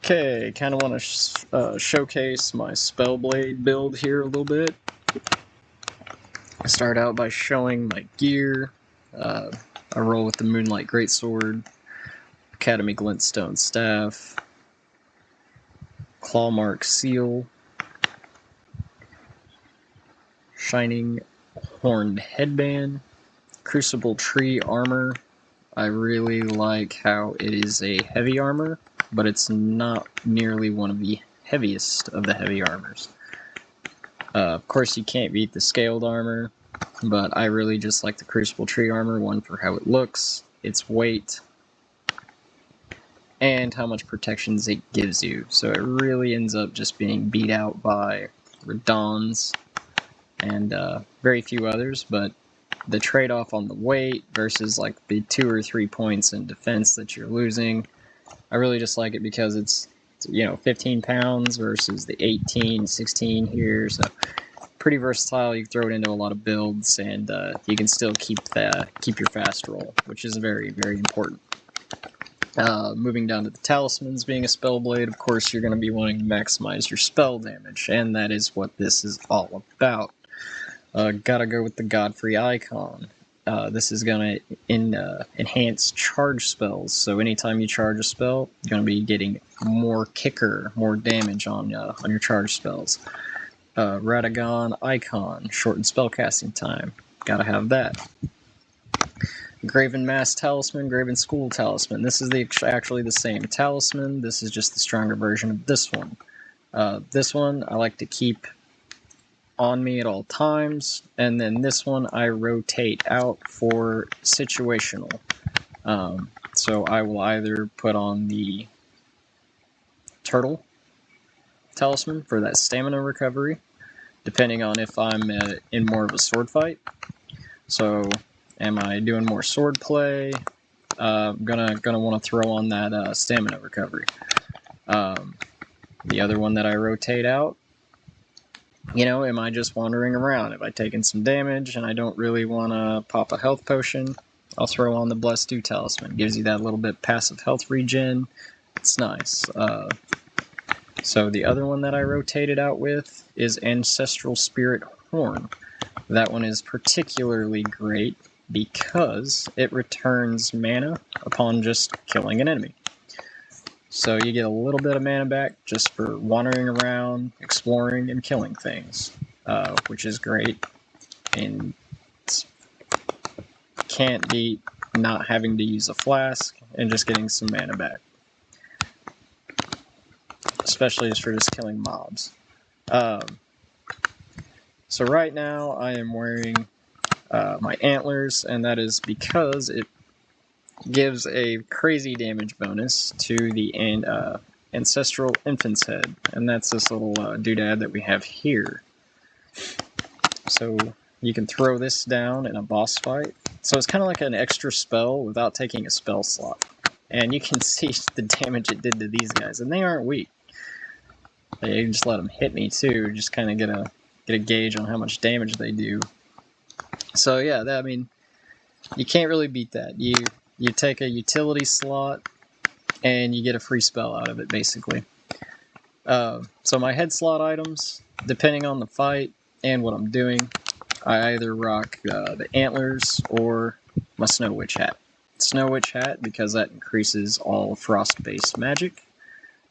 Okay, kind of want to showcase my Spellblade build here a little bit. I start out by showing my gear. I roll with the Moonlight Greatsword, Academy Glintstone Staff, Clawmark Seal, Shining Horned Headband, Crucible Tree Armor. I really like how it is a heavy armor, but it's not nearly one of the heaviest of the heavy armors. Of course, you can't beat the scaled armor, but I really just like the Crucible Tree Armor, one for how it looks, its weight, and how much protections it gives you. So it really ends up just being beat out by Radons and very few others, but the trade-off on the weight versus like the 2 or 3 points in defense that you're losing, I really just like it because it's 15 pounds versus the 18, 16 here, so pretty versatile. You can throw it into a lot of builds, and you can still keep your fast roll, which is very, very important. Moving down to the talismans, being a Spellblade, of course you're going to be wanting to maximize your spell damage, and that is what this is all about. Gotta go with the Godfrey icon. This is going to enhance charge spells, so anytime you charge a spell, you're going to be getting more kicker, more damage on your charge spells. Radagon icon, shortened spellcasting time. Gotta have that. Graven Mass Talisman, Graven School Talisman. This is actually the same talisman. This is just the stronger version of this one. This one I like to keep on me at all times, and then this one I rotate out for situational. So I will either put on the Turtle Talisman for that stamina recovery, depending on if I'm in more of a sword fight. So am I doing more sword play? Gonna want to throw on that stamina recovery. The other one that I rotate out, am I just wandering around? Have I taken some damage and I don't really want to pop a health potion? I'll throw on the Bless Do Talisman. Gives you that little bit passive health regen. It's nice. So the other one that I rotated out with is Ancestral Spirit Horn. That one is particularly great because it returns mana upon just killing an enemy. So you get a little bit of mana back just for wandering around, exploring, and killing things, which is great. And can't beat not having to use a flask and just getting some mana back. Especially just for just killing mobs. So right now I am wearing my antlers, and that is because it gives a crazy damage bonus to the Ancestral Infant's Head, and that's this little doodad that we have here. So you can throw this down in a boss fight. So it's kind of like an extra spell without taking a spell slot. And you can see the damage it did to these guys, and they aren't weak. You just let them hit me too, just kind of get a gauge on how much damage they do. So yeah, you can't really beat that. You take a utility slot and you get a free spell out of it, basically. So my head slot items, depending on the fight and what I'm doing, I either rock the antlers or my Snow Witch hat. Snow Witch hat because that increases all frost-based magic.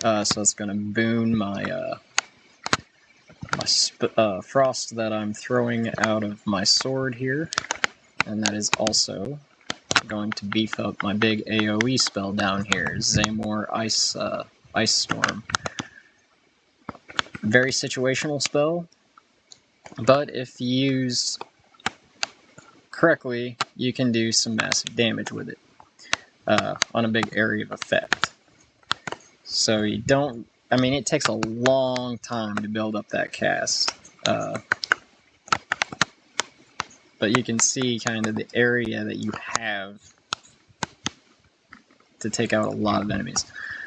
So it's going to boon my frost that I'm throwing out of my sword here, and that is also going to beef up my big AoE spell down here, Zamor Ice Storm. Very situational spell, but if used correctly, you can do some massive damage with it on a big area of effect. So you don't, it takes a long time to build up that cast. But you can see kind of the area that you have to take out a lot of enemies.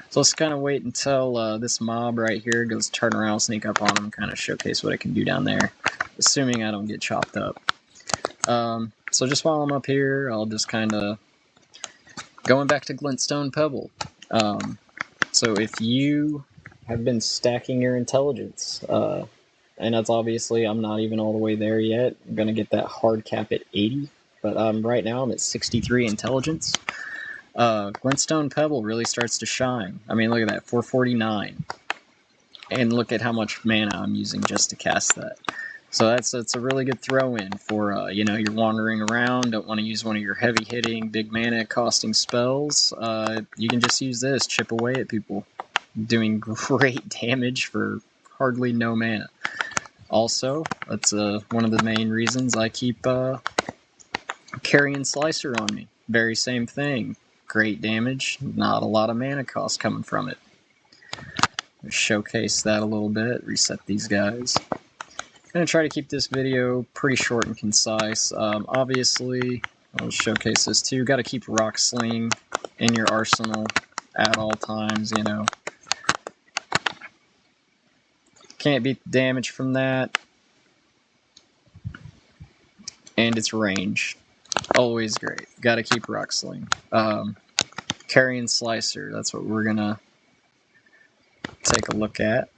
So let's kind of wait until this mob right here goes turn around, sneak up on him, kind of showcase what I can do down there, assuming I don't get chopped up. So just while I'm up here, I'll just kind of, going back to Glintstone Pebble. So if you have been stacking your intelligence, and that's obviously, I'm not even all the way there yet. I'm going to get that hard cap at 80, but right now I'm at 63 intelligence. Glintstone Pebble really starts to shine. I mean, look at that, 449. And look at how much mana I'm using just to cast that. So that's a really good throw-in for, you know, you're wandering around, don't want to use one of your heavy-hitting, big mana-costing spells. You can just use this, chip away at people, doing great damage for hardly no mana. Also, that's one of the main reasons I keep Carrion Slicer on me. Very same thing. Great damage, not a lot of mana cost coming from it. Showcase that a little bit, reset these guys. I'm going to try to keep this video pretty short and concise. Obviously, I'll showcase this too. Got to keep Rock Sling in your arsenal at all times, you know. Can't beat the damage from that. And its range. Always great. Got to keep Rock Sling. Carrion Slicer, that's what we're going to take a look at.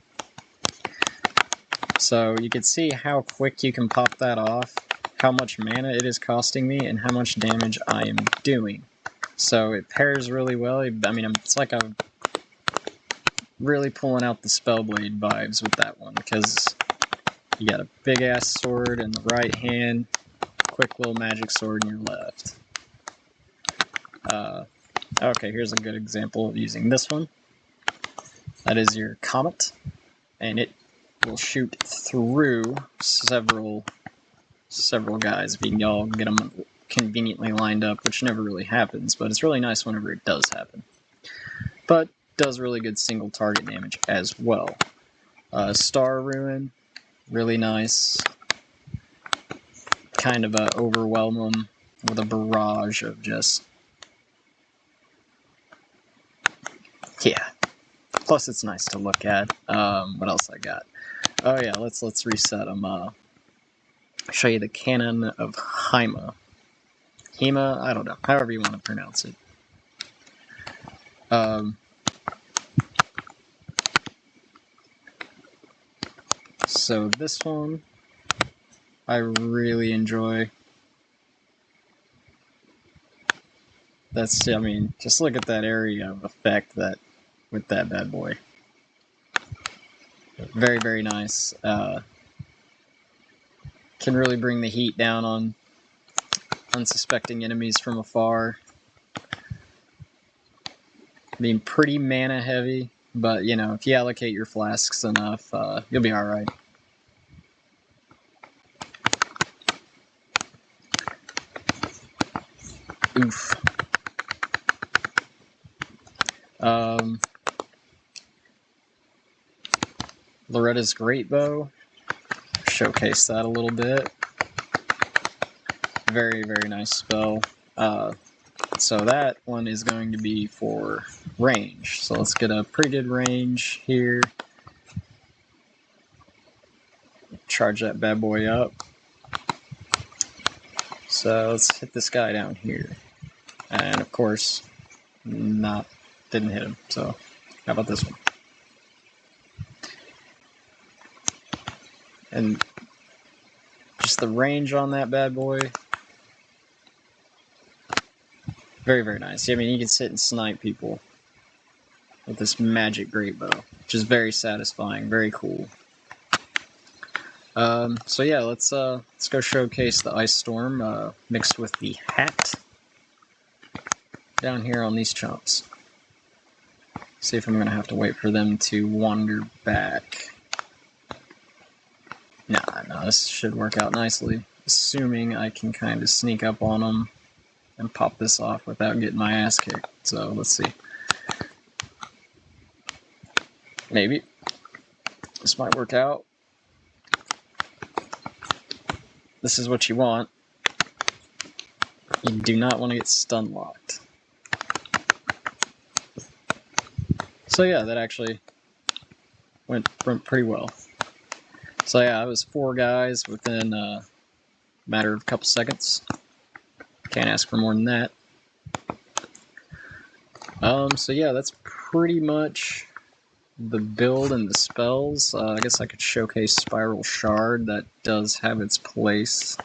So you can see how quick you can pop that off, how much mana it is costing me, and how much damage I am doing. So it pairs really well. I mean, it's like I'm really pulling out the Spellblade vibes with that one, because you got a big-ass sword in the right hand, quick little magic sword in your left. Okay, here's a good example of using this one. That is your Comet, and it will shoot through several guys if you can all get them conveniently lined up, which never really happens, but it's really nice whenever it does happen. But does really good single target damage as well. Star Ruin, really nice. Kind of overwhelm them with a barrage of just... yeah. Plus it's nice to look at. What else I got? Oh yeah, let's reset them. Show you the Cannon of Hema. Hema, I don't know, however you want to pronounce it. So this one, I really enjoy. That's, I mean, just look at that area of effect that with that bad boy. Very, very nice. Can really bring the heat down on unsuspecting enemies from afar. Being pretty mana heavy, but you know, if you allocate your flasks enough, you'll be alright. Oof. Loretta's Great Bow. Showcase that a little bit. Very, very nice spell. So that one is going to be for range. So let's get a pretty good range here. Charge that bad boy up. So let's hit this guy down here. And of course, didn't hit him. So how about this one? And just the range on that bad boy. Very, very nice. I mean, you can sit and snipe people with this magic great bow, which is very satisfying, very cool. So yeah, let's go showcase the Ice Storm mixed with the hat down here on these chumps. See if I'm gonna have to wait for them to wander back. Nah, this should work out nicely, assuming I can kind of sneak up on them and pop this off without getting my ass kicked. So let's see. Maybe. This might work out. This is what you want. You do not want to get stun locked. So yeah, that actually went pretty well. So yeah, it was 4 guys within a matter of a couple seconds. Can't ask for more than that. So yeah, that's pretty much the build and the spells. I guess I could showcase Spiral Shard. That does have its place.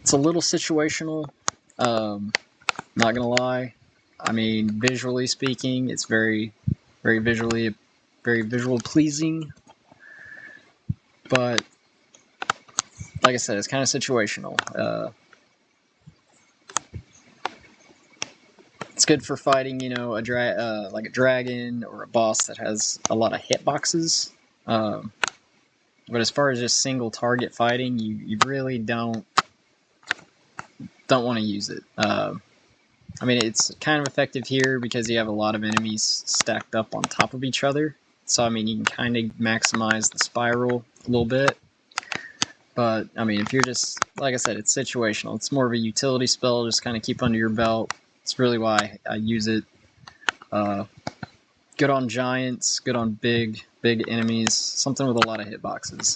It's a little situational, not gonna lie. I mean, visually speaking, it's very visual pleasing. But like I said, it's kind of situational. It's good for fighting, you know, like a dragon or a boss that has a lot of hitboxes. But as far as just single target fighting, you really don't want to use it. I mean, it's kind of effective here because you have a lot of enemies stacked up on top of each other. So, I mean, you can kind of maximize the spiral a little bit. But, I mean, if you're just, like I said, it's situational. It's more of a utility spell, just kind of keep under your belt. It's really why I use it. Good on giants, good on big enemies, something with a lot of hitboxes.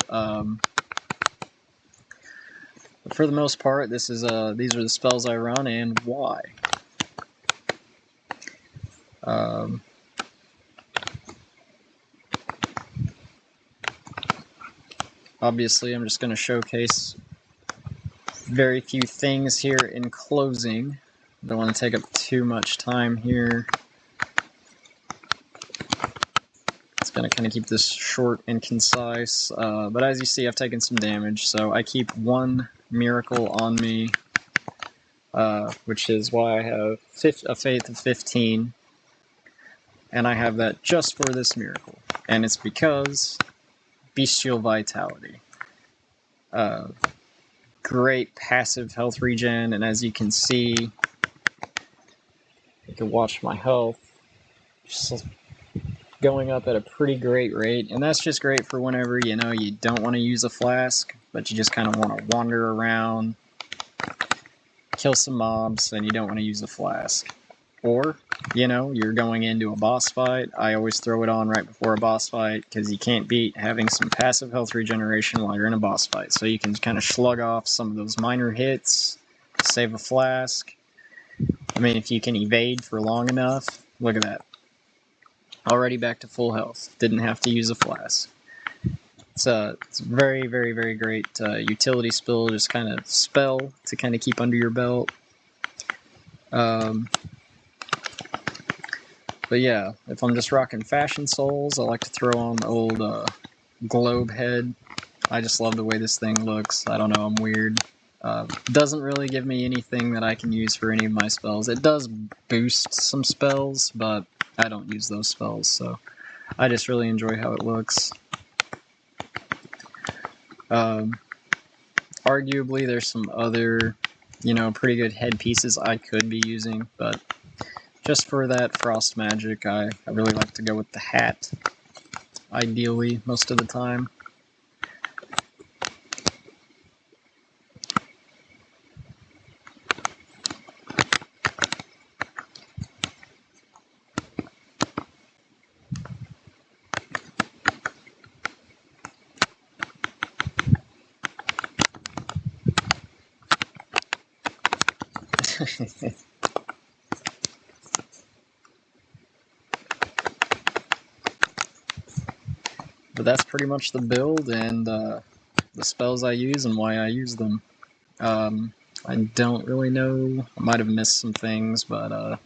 But for the most part, these are the spells I run and why. Obviously, I'm just going to showcase very few things here in closing. Don't want to take up too much time here. It's going to kind of keep this short and concise. But as you see, I've taken some damage, so I keep one miracle on me, which is why I have a faith of 15. And I have that just for this miracle. And it's because Bestial Vitality. Great passive health regen, and as you can see, you can watch my health just going up at a pretty great rate, and that's just great for whenever, you know, you don't want to use a flask, but you just kind of want to wander around, kill some mobs, and you don't want to use a flask. Or, you know, you're going into a boss fight. I always throw it on right before a boss fight because you can't beat having some passive health regeneration while you're in a boss fight. So you can kind of slug off some of those minor hits, save a flask. I mean, if you can evade for long enough, look at that. Already back to full health. Didn't have to use a flask. It's a very great utility spell, just kind of spell to kind of keep under your belt. But yeah, if I'm just rocking Fashion Souls, I like to throw on the old Globe Head. I just love the way this thing looks. I don't know, I'm weird. Doesn't really give me anything that I can use for any of my spells. It does boost some spells, but I don't use those spells, so I just really enjoy how it looks. Arguably, there's some other, you know, pretty good headpieces I could be using, but just for that frost magic, I really like to go with the hat, ideally, most of the time. But that's pretty much the build and the spells I use and why I use them. I don't really know. I might have missed some things, but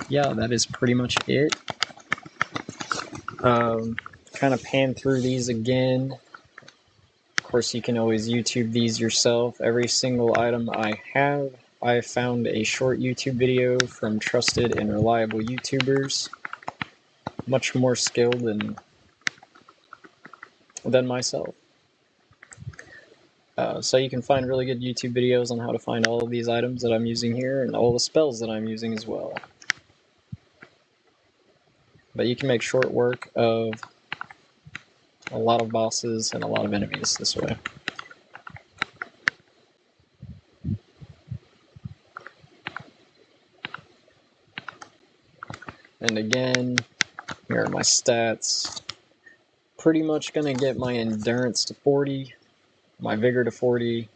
yeah, that is pretty much it. Kind of pan through these again. Of course, you can always YouTube these yourself. Every single item I found a short YouTube video from trusted and reliable YouTubers, much more skilled than myself. So you can find really good YouTube videos on how to find all of these items that I'm using here and all the spells that I'm using as well. But you can make short work of a lot of bosses and a lot of enemies this way. And again, here are my stats. Pretty much going to get my endurance to 40, my vigor to 40,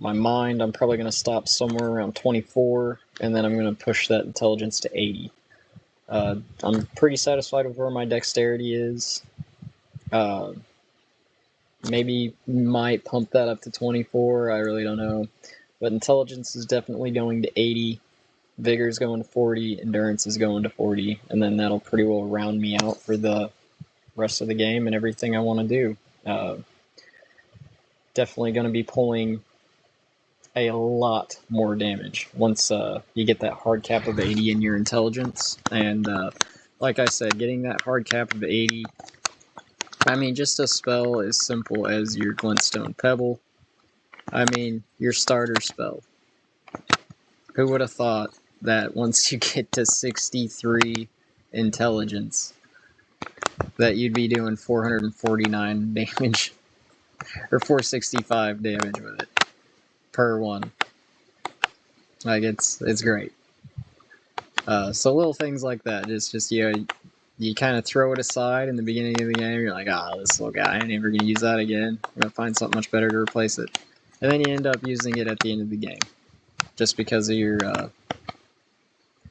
my mind, I'm probably going to stop somewhere around 24, and then I'm going to push that intelligence to 80. I'm pretty satisfied with where my dexterity is. Maybe might pump that up to 24, I really don't know. But intelligence is definitely going to 80, vigor is going to 40, endurance is going to 40, and then that'll pretty well round me out for the rest of the game and everything I want to do. Definitely going to be pulling a lot more damage once you get that hard cap of 80 in your intelligence. And like I said, getting that hard cap of 80, I mean, just a spell as simple as your Glintstone Pebble. I mean, your starter spell. Who would have thought that once you get to 63 intelligence, that you'd be doing 449 damage, or 465 damage with it, per one. Like, it's great. So little things like that, just you kind of throw it aside in the beginning of the game. You're like, this little guy, I ain't ever gonna use that again. I'm gonna find something much better to replace it, and then you end up using it at the end of the game, just because of your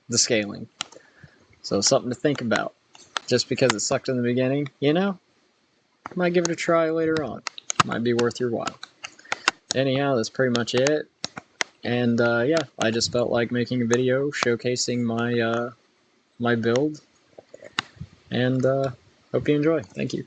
the scaling. So something to think about. Just because it sucked in the beginning, might give it a try later on. Might be worth your while. Anyhow, that's pretty much it. And yeah, I just felt like making a video showcasing my my build. And hope you enjoy. Thank you.